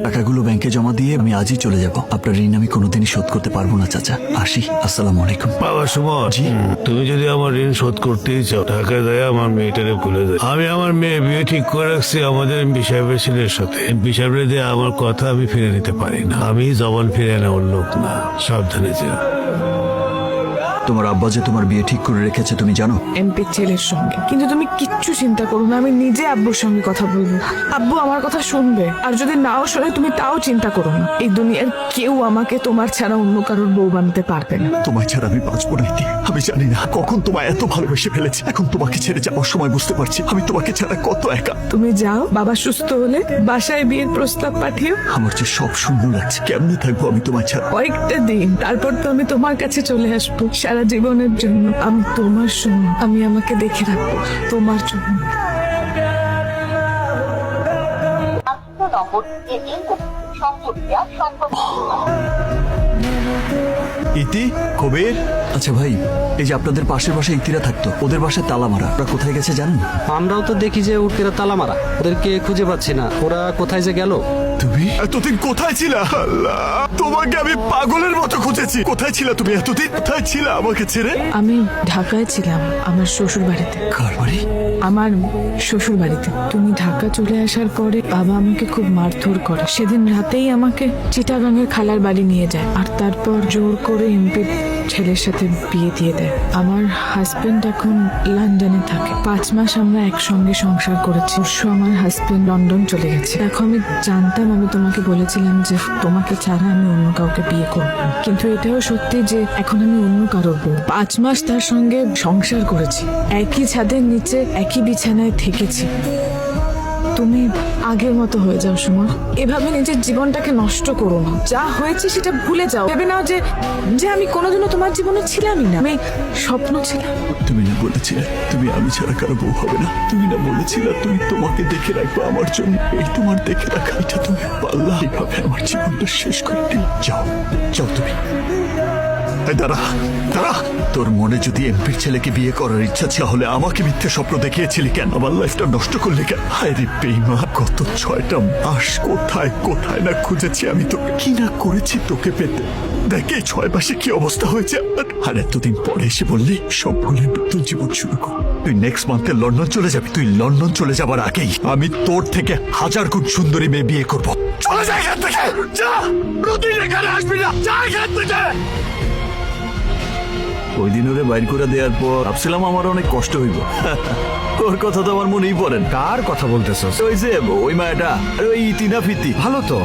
টাকাগুলো ব্যাংকে জমা দিয়ে আমি আজই চলে যাব। আপনার ঋণ আমি কোনোদিনই শোধ করতে পারবো না চাচা। আসি, আসসালামু আলাইকুম। বাবা সুমন, তুমি যদি আমার ঋণ শোধ করতেই চাও, টাকা দেয় আমার মেয়েটারে ভুলে দেয়। আমি আমার মেয়ে বিয়ে ঠিক করে রাখছি আমাদের এমপি সাহেবের ছেলের সাথে। এমপি সাহেবের দিয়ে আমার কথা আমি ফিরে নিতে পারি না। আমি জবান ফিরে নেওয়ার লোক না, সাবধানে যেও। তোমার আব্বা যে তোমার বিয়ে ঠিক করে রেখেছে তুমি জানো? এমপির ছেলের সঙ্গে। কিন্তু তুমি কিচ্ছু চিন্তা করো না, আমি নিজে আব্বুর সঙ্গে কথা বলবো। আব্বু আমার কথা শুনবে, আর যদি নাও শোনে তুমি তাও চিন্তা করো না। এই দুনিয়ার কেউ আমাকে তোমার ছাড়া অন্য কারোর বউ বানাতে পারবে না। তোমায় ছাড়া আমি বাঁচবো না ইতি। আমি জানি না কখন তোমায় এত ভালোবেসে ফেলেছি। এখন তোমাকে ছেড়ে যাওয়ার সময় বুঝতে পারছি আমি তোমাকে ছাড়া কত একা। তুমি যাও, বাবা সুস্থ হলে বাসায় বিয়ের প্রস্তাব পাঠিও। আমার যে সব শূন্য লাগছে, কেমনে থাকবো আমি তোমার ছাড়া? কয়েকটা দিন, তারপর তো আমি তোমার কাছে চলে আসবো সারা জীবনের জন্য। আমি তোমার জন্য, আমি আমাকে দেখে রাখবো তোমার জন্য। ইতি, কবির। আচ্ছা ভাই, এই যে আপনাদের পাশের বাসায় ইতিরা থাকতো, ওদের বাসায় তালা মারা, ওরা কোথায় গেছে জানেন? আমরাও তো দেখি যে উঠতেরা তালা মারা, ওদেরকে খুঁজে পাচ্ছি না। ওরা কোথায় যে গেল? তুমি এতদিন কোথায় ছিলা? আল্লাহ, তোমাকে আমি পাগলের মতো খুঁজেছি। কোথায় ছিলা তুমি এতদিন? কোথায় ছিলা আমাকে ছেড়ে? আমি ঢাকায় ছিলাম, আমার শ্বশুর বাড়িতে। কার বাড়ি? আমার শ্বশুর বাড়িতে। তুমি ঢাকা চলে আসার পরে বাবা আমাকে খুব মারধর করে। সেদিন রাতেই আমাকে চিটাগাঙের খালার বাড়ি নিয়ে যায়, আর তারপর জোর করে এমপির ছেলের সাথে বিয়ে দিয়ে দেয়। আমার হাজবেন্ড এখন লন্ডনে থাকে। 5 মাস আমরা একসঙ্গে সংসার করেছি। অবশ্য আমার হাজবেন্ড লন্ডন চলে গেছে। দেখো, আমি জানতাম, আমি তোমাকে বলেছিলাম যে তোমাকে ছাড়া আমি অন্য কাউকে বিয়ে করব না। কিন্তু এটাও সত্যি যে এখন আমি অন্য কারোর বউ। 5 মাস তার সঙ্গে সংসার করেছি, একই ছাদের নিচে একই বিছানায় থেকেছি। তুমি আগের মতো হয়ে যাও সুমন। এভাবে নিজের জীবনটাকে নষ্ট করো না। যা হয়েছে সেটা ভুলে যাও। ভেবে নাও যে যে আমি কোনোদিনও তোমার জীবনে ছিলামই না, আমি স্বপ্ন ছিলাম। তুমি না বলেছিলে তুমি আমি ছাড়া কারো বউ হবে না? তুমি না বলেছিলে তুমি তোমাকে দেখে রাখবো আমার জন্য? এই তোমার দেখে রাখা, এটা তুমি পাল্লা। এইভাবে আমার জীবনটা শেষ করে দিল। যাও, যাও তুমি। এই দাঁড়া, দাঁড়া। তোর মনে যদি এমপির ছেলেকে বিয়ে করার ইচ্ছা ছিল, তাহলে আমাকে মিথ্যে স্বপ্ন দেখিয়েছিলি কেন? আমার লাইফটা নষ্ট করলি কেন? হায় রে বেঈমান, গত 6টা মাস কোথায় কোথায় না খুঁজেছি আমি তোকে, কি না করেছি তোকে পেতে। দেখ এই 6 মাসে কি অবস্থা হয়েছে আমার। আর এতদিন পরে এসে বললি সব ভুলে নতুন জীবন শুরু কর। তুই নেক্সট মান্থে লন্ডন চলে যাবি। তুই লন্ডন চলে যাবার আগেই আমি তোর থেকে 1000 গুণ সুন্দরী মেয়ে বিয়ে করবো। চলে যাই এখান থেকে, যা। প্রতিদিন এখানে আসবি না, যা এখান থেকে। ওই দিন ওরে বাইর করে দেওয়ার পর ভাবছিলাম আমার অনেক কষ্ট হইব। ওর কথা তো আমার মনেই পড়েন। কার কথা বলতেছস? ওই যে ওই মায়াটা, ওই ইতিনা ফিতি। ভালো তো।